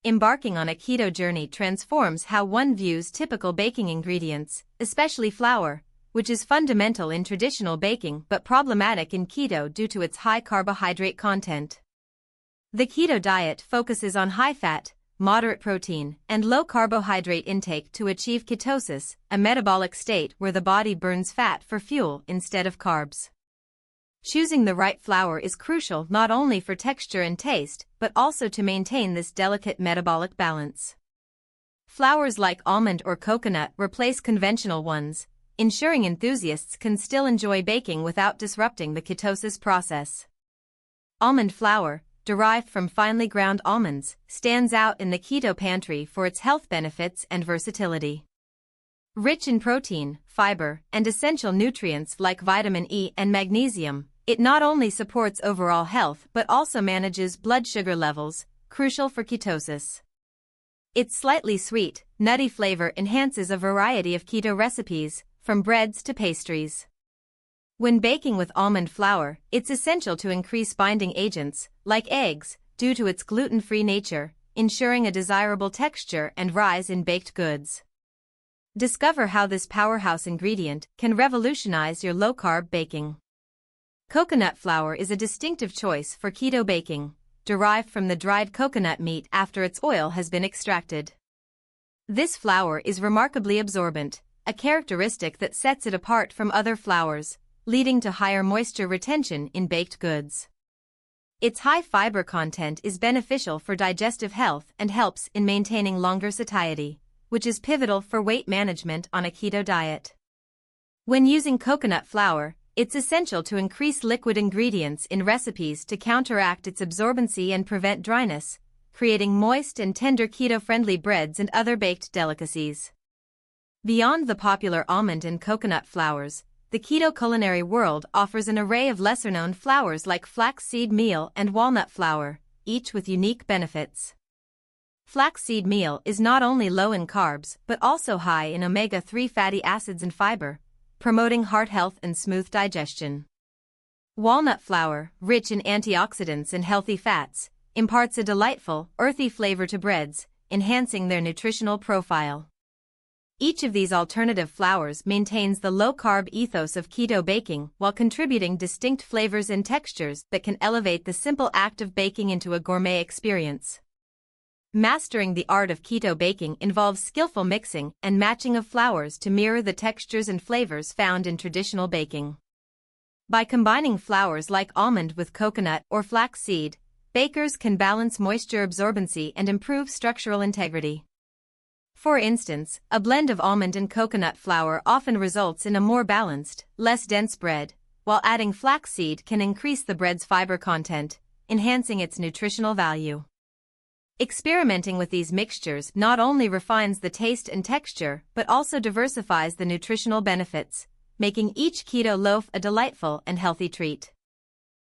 Embarking on a keto journey transforms how one views typical baking ingredients, especially flour, which is fundamental in traditional baking but problematic in keto due to its high carbohydrate content. The keto diet focuses on high fat, moderate protein, and low carbohydrate intake to achieve ketosis, a metabolic state where the body burns fat for fuel instead of carbs. Choosing the right flour is crucial not only for texture and taste, but also to maintain this delicate metabolic balance. Flours like almond or coconut replace conventional ones, ensuring enthusiasts can still enjoy baking without disrupting the ketosis process. Almond flour, derived from finely ground almonds, stands out in the keto pantry for its health benefits and versatility. Rich in protein, fiber, and essential nutrients like vitamin E and magnesium, it not only supports overall health but also manages blood sugar levels, crucial for ketosis. Its slightly sweet, nutty flavor enhances a variety of keto recipes, from breads to pastries. When baking with almond flour, it's essential to increase binding agents, like eggs, due to its gluten-free nature, ensuring a desirable texture and rise in baked goods. Discover how this powerhouse ingredient can revolutionize your low-carb baking. Coconut flour is a distinctive choice for keto baking, derived from the dried coconut meat after its oil has been extracted. This flour is remarkably absorbent, a characteristic that sets it apart from other flours, leading to higher moisture retention in baked goods. Its high fiber content is beneficial for digestive health and helps in maintaining longer satiety, which is pivotal for weight management on a keto diet. When using coconut flour, it's essential to increase liquid ingredients in recipes to counteract its absorbency and prevent dryness, creating moist and tender keto-friendly breads and other baked delicacies. Beyond the popular almond and coconut flours, the keto culinary world offers an array of lesser-known flours like flaxseed meal and walnut flour, each with unique benefits. Flaxseed meal is not only low in carbs but also high in omega-3 fatty acids and fiber, promoting heart health and smooth digestion. Walnut flour, rich in antioxidants and healthy fats, imparts a delightful, earthy flavor to breads, enhancing their nutritional profile. Each of these alternative flours maintains the low-carb ethos of keto baking while contributing distinct flavors and textures that can elevate the simple act of baking into a gourmet experience. Mastering the art of keto baking involves skillful mixing and matching of flours to mirror the textures and flavors found in traditional baking. By combining flours like almond with coconut or flaxseed, bakers can balance moisture absorbency and improve structural integrity. For instance, a blend of almond and coconut flour often results in a more balanced, less dense bread, while adding flaxseed can increase the bread's fiber content, enhancing its nutritional value. Experimenting with these mixtures not only refines the taste and texture but also diversifies the nutritional benefits, making each keto loaf a delightful and healthy treat.